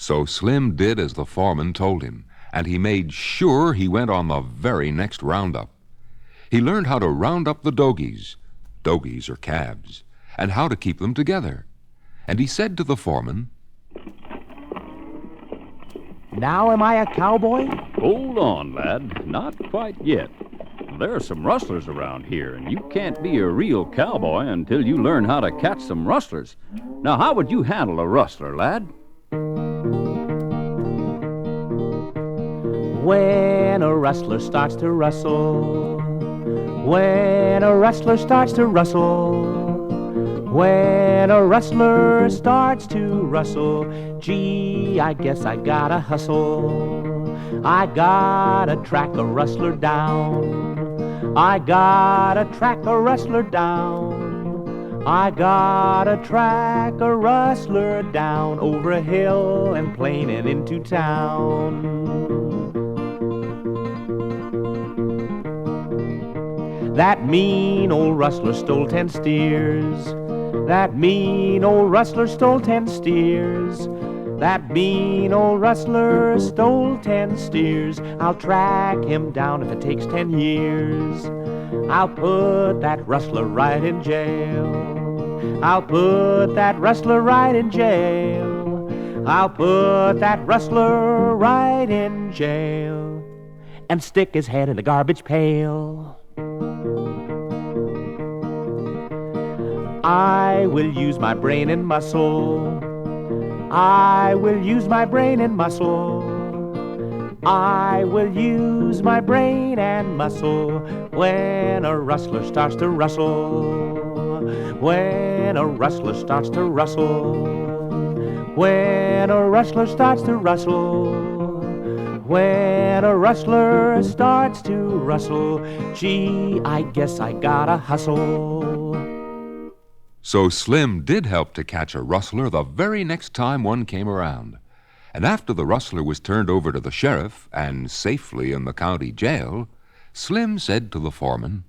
So Slim did as the foreman told him, and he made sure he went on the very next roundup. He learned how to round up the dogies are calves, and how to keep them together. And he said to the foreman, "Now am I a cowboy?" Hold on, lad. Not quite yet. There are some rustlers around here, and you can't be a real cowboy until you learn how to catch some rustlers. Now, how would you handle a rustler, lad? When a rustler starts to rustle, when a rustler starts to rustle, when a rustler starts to rustle, gee, I guess I gotta hustle. I gotta track a rustler down. I gotta track a rustler down. I gotta track a rustler down over a hill and plain and into town. That mean old rustler stole 10 steers. That mean old rustler stole 10 steers. That mean old rustler stole 10 steers. I'll track him down if it takes 10 years. I'll put that rustler right in jail. I'll put that rustler right in jail. I'll put that rustler right in jail and stick his head in the garbage pail. I will use my brain and muscle. I will use my brain and muscle. I will use my brain and muscle when a rustler starts to rustle. When a rustler starts to rustle. When a rustler starts to rustle. When a rustler starts to rustle, gee, I guess I gotta hustle. So Slim did help to catch a rustler the very next time one came around. And after the rustler was turned over to the sheriff and safely in the county jail, Slim said to the foreman,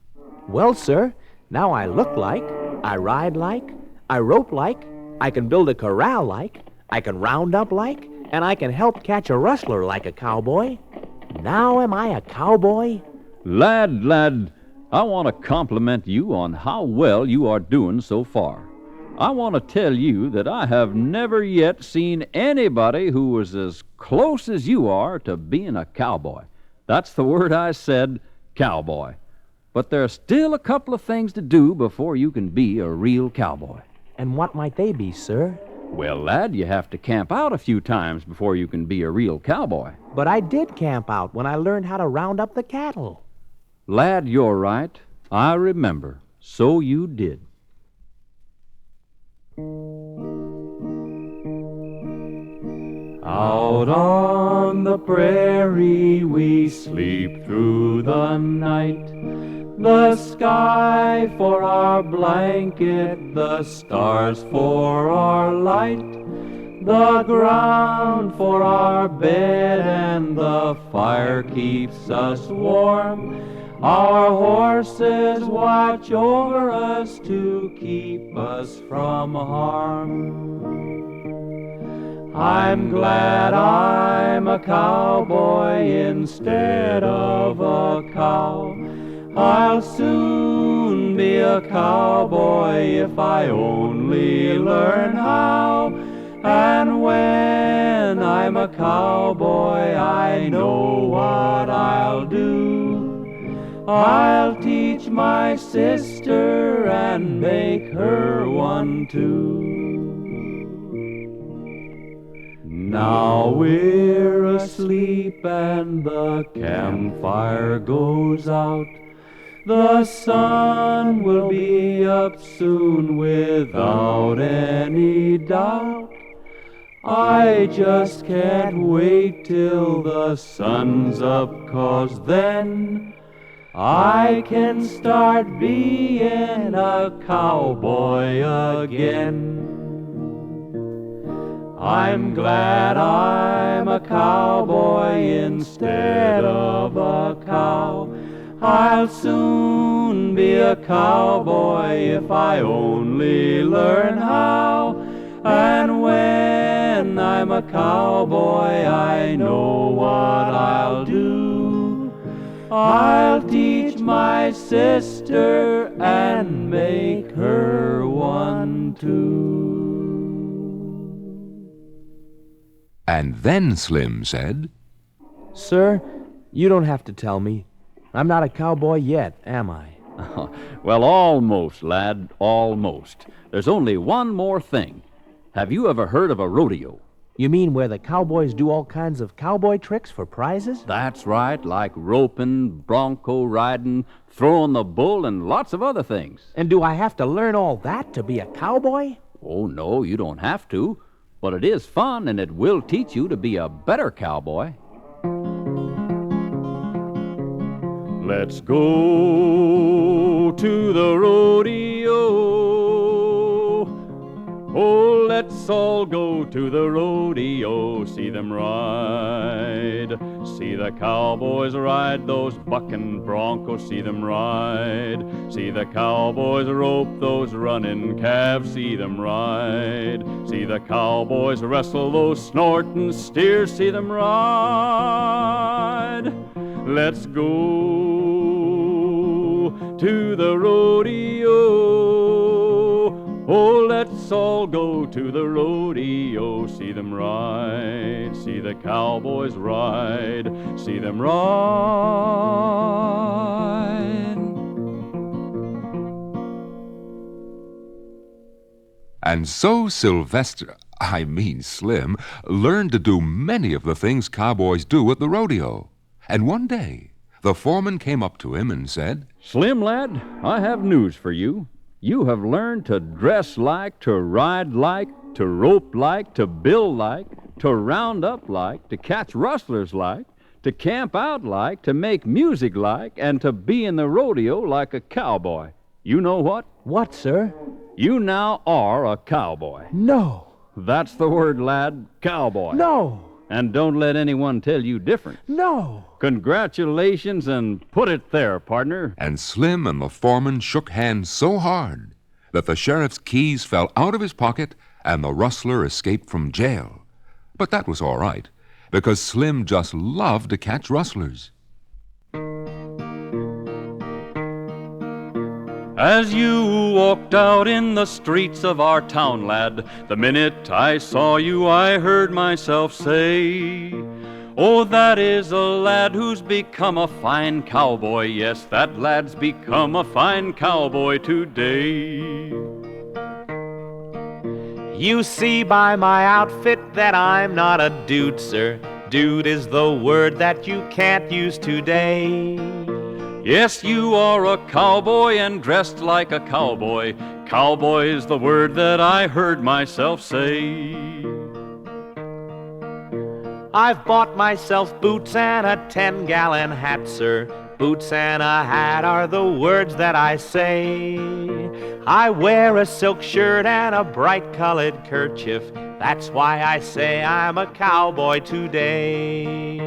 "Well, sir, now I look like, I ride like, I rope like, I can build a corral like, I can round up like, and I can help catch a rustler like a cowboy. Now am I a cowboy?" Lad, I want to compliment you on how well you are doing so far. I want to tell you that I have never yet seen anybody who was as close as you are to being a cowboy. That's the word I said, cowboy. But there's still a couple of things to do before you can be a real cowboy. And what might they be, sir? Well, lad, you have to camp out a few times before you can be a real cowboy. But I did camp out when I learned how to round up the cattle. Lad, you're right. I remember. So you did. Out on the prairie we sleep through the night. The sky for our blanket, the stars for our light. The ground for our bed and the fire keeps us warm. Our horses watch over us to keep us from harm. I'm glad I'm a cowboy instead of a cow. I'll soon be a cowboy if I only learn how. And when I'm a cowboy, I know what I'll do. I'll teach my sister and make her one too. Now we're asleep and the campfire goes out. The sun will be up soon without any doubt. I just can't wait till the sun's up, 'cause then I can start being a cowboy again. I'm glad I'm a cowboy instead of a cow. I'll soon be a cowboy if I only learn how. And when I'm a cowboy, I know what I'll do. I'll teach my sister and make her one too. And then Slim said, Sir, you don't have to tell me. I'm not a cowboy yet, am I? Well, almost, lad, almost. There's only one more thing. Have you ever heard of a rodeo? You mean where the cowboys do all kinds of cowboy tricks for prizes? That's right, like roping, bronco riding, throwing the bull, and lots of other things. And do I have to learn all that to be a cowboy? Oh, no, you don't have to. But it is fun, and it will teach you to be a better cowboy. Let's go to the rodeo. Oh, let's all go to the rodeo, see them ride. See the cowboys ride those bucking broncos, see them ride. See the cowboys rope those running calves, see them ride. See the cowboys wrestle those snorting steers, see them ride. Let's go to the rodeo. Oh, let's all go to the rodeo, see them ride, see the cowboys ride, see them ride. And so Slim, learned to do many of the things cowboys do at the rodeo. And one day, the foreman came up to him and said, Slim, lad, I have news for you. You have learned to dress like, to ride like, to rope like, to build like, to round up like, to catch rustlers like, to camp out like, to make music like, and to be in the rodeo like a cowboy. You know what? What, sir? You now are a cowboy. No. That's the word, lad, cowboy. No. And don't let anyone tell you different. No. Congratulations, and put it there, partner. And Slim and the foreman shook hands so hard that the sheriff's keys fell out of his pocket and the rustler escaped from jail. But that was all right, because Slim just loved to catch rustlers. As you walked out in the streets of our town, lad, the minute I saw you, I heard myself say, oh, that is a lad who's become a fine cowboy. Yes, that lad's become a fine cowboy today. You see by my outfit that I'm not a dude, sir. Dude is the word that you can't use today. Yes, you are a cowboy and dressed like a cowboy. Cowboy is the word that I heard myself say. I've bought myself boots and a 10-gallon hat, sir. Boots and a hat are the words that I say. I wear a silk shirt and a bright-colored kerchief. That's why I say I'm a cowboy today.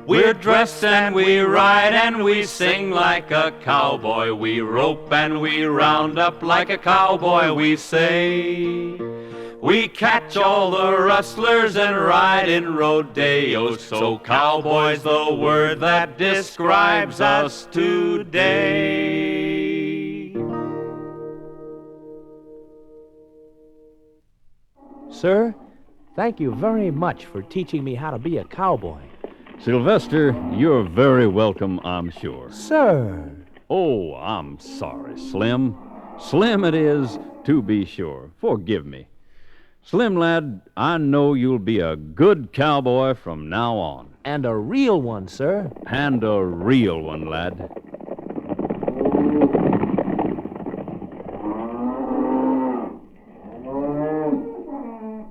We're dressed and we ride and we sing like a cowboy. We rope and we round up like a cowboy, we say. We catch all the rustlers and ride in rodeos. So cowboy's the word that describes us today. Sir, thank you very much for teaching me how to be a cowboy. Sylvester, you're very welcome, I'm sure. Sir. Oh, I'm sorry, Slim. Slim it is, to be sure. Forgive me. Slim, lad, I know you'll be a good cowboy from now on. And a real one, sir. And a real one, lad.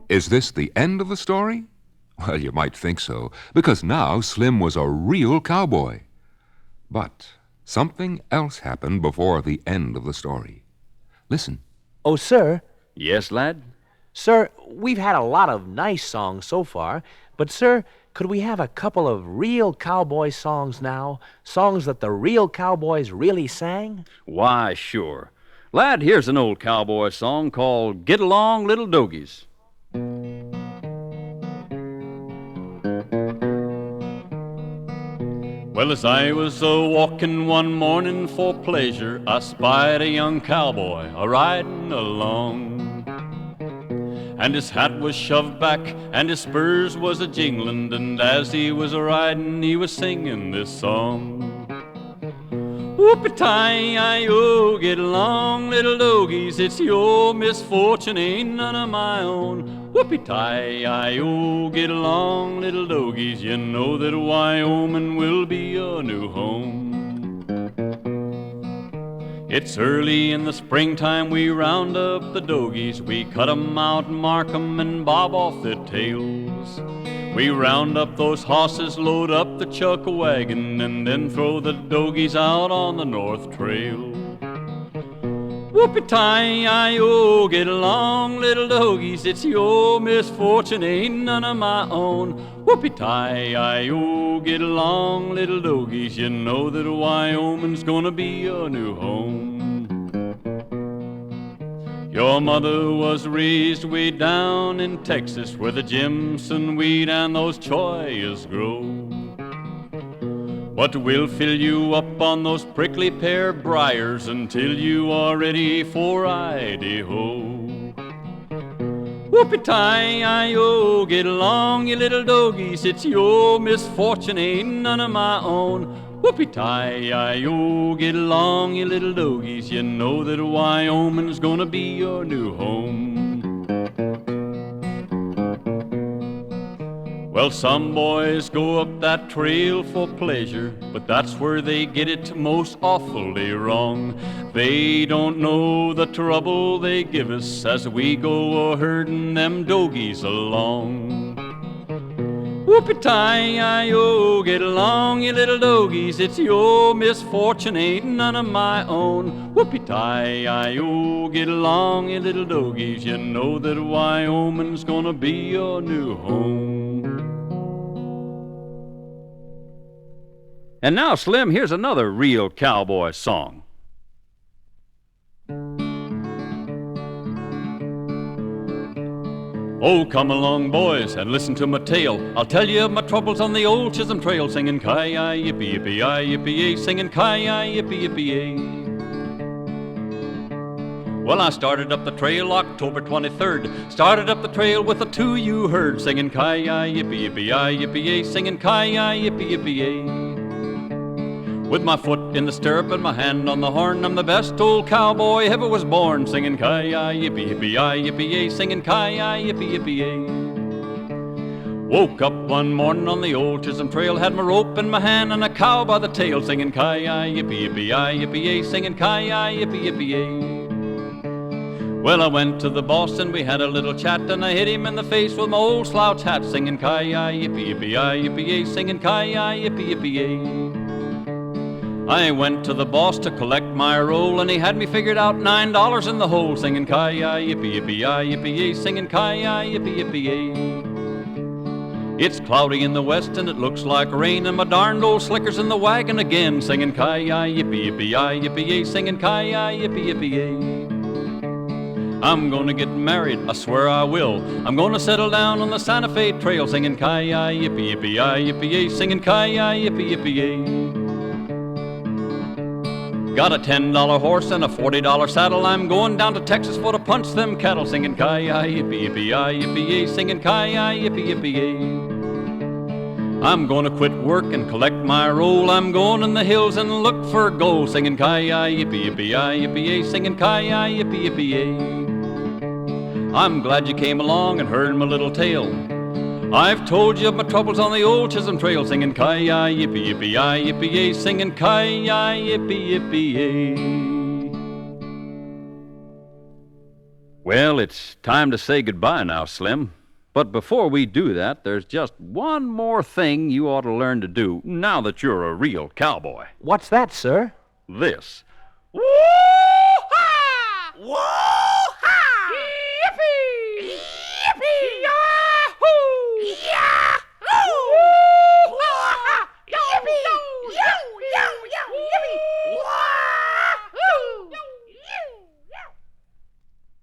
Is this the end of the story? Well, you might think so, because now Slim was a real cowboy. But something else happened before the end of the story. Listen. Oh, sir. Yes, lad? Sir, we've had a lot of nice songs so far, but, sir, could we have a couple of real cowboy songs now? Songs that the real cowboys really sang? Why, sure. Lad, here's an old cowboy song called Get Along, Little Dogies. Well, as I was walking one morning for pleasure, I spied a young cowboy a-riding along. And his hat was shoved back, and his spurs was a-jingling, and as he was a-riding, he was singing this song. Whoopie-tie-I-O, get along, little doggies, it's your misfortune, ain't none of my own. Whoopie-tie-I-O, get along, little doggies, you know that Wyoming will be your new home. It's early in the springtime, we round up the doggies, we cut 'em out and mark 'em and bob off their tails. We round up those hosses, load up the chuck wagon, and then throw the doggies out on the North Trail. Whoopie-tie-I-O, get along, little doggies, it's your misfortune, ain't none of my own. Whoopie-tie-I-O, get along, little doggies, you know that Wyoming's gonna be your new home. Your mother was raised way down in Texas, where the Jimson weed and those choyas grow. But we'll fill you up on those prickly pear briars until you are ready for Idaho. Whoopie-tie-I-O, get along, you little doggies, it's your misfortune, ain't none of my own. Whoopie-tie-I-O, get along, you little doggies, you know that Wyoming's gonna be your new home. Well, some boys go up that trail for pleasure, but that's where they get it most awfully wrong. They don't know the trouble they give us as we go a-herding them doggies along. Whoopie-tie-I-O, get along, you little doggies, it's your misfortune, ain't none of my own. Whoopie-tie-I-O, get along, you little doggies, you know that Wyoming's gonna be your new home. And now, Slim, here's another real cowboy song. Oh, come along, boys, and listen to my tale. I'll tell you of my troubles on the old Chisholm Trail, singing ki-yi, yippee-yippee-yi, yippee-yay, singing ki-yi, yippee-yippee-yay. Well, I started up the trail October 23rd, started up the trail with a 2U herd, singing ki-yi, yippee-yippee-yi, yippee-yay, singing ki-yi, yippee-yippee-yay. With my foot in the stirrup and my hand on the horn, I'm the best old cowboy ever was born, singing ki-yi, yippee-yippee-yi, yippee-yay, singing ki-yi, yippee-yippee-yay. Woke up one morning on the old Chisholm Trail, had my rope in my hand and a cow by the tail, singing ki-yi, yippee-yippee-yi, yippee-yay, singing ki-yi, yippee-yippee-yay. Well, I went to the boss and we had a little chat, and I hit him in the face with my old slouch hat, singing ki-yi, yippee-yippee-yi, yippee-yay, singing ki-yi, yippee-yippee-yay. I went to the boss to collect my roll, and he had me figured out $9 in the hole, singing ki-yi, yippee-yippee-yi, yippee-yay, singing ki-yi, yippee-yippee-yay. It's cloudy in the west and it looks like rain, and my darned old slicker's in the wagon again, singing ki-yi, yippee-yippee-yi, yippee-yay, singing ki-yi, yippee-yippee-yay. I'm gonna get married, I swear I will. I'm gonna settle down on the Santa Fe Trail, singing ki-yi, yippee-yippee-yi, yippee-yay, singing ki-yi, yippee-yippee-yay. Got a $10 horse and a $40 saddle. I'm going down to Texas for to punch them cattle, singing ki-yi, yippee-yippee-yi, yippee-yay, singing ki-yi, yippee-yippee-yay. I'm gonna quit work and collect my roll. I'm going in the hills and look for gold, singing ki-yi, yippee-yippee-yi, yippee-yay, singing ki-yi, yippee-yippee-yay. I'm glad you came along and heard my little tale. I've told you of my troubles on the old Chisholm Trail, singing ki-yi, yippee-yippee-yi, yippee-yay, singing ki-yi, yippee-yippee-yay. Well, it's time to say goodbye now, Slim. But before we do that, there's just one more thing you ought to learn to do now that you're a real cowboy. What's that, sir? This. Woo-ha! Woo-ha! Yippee!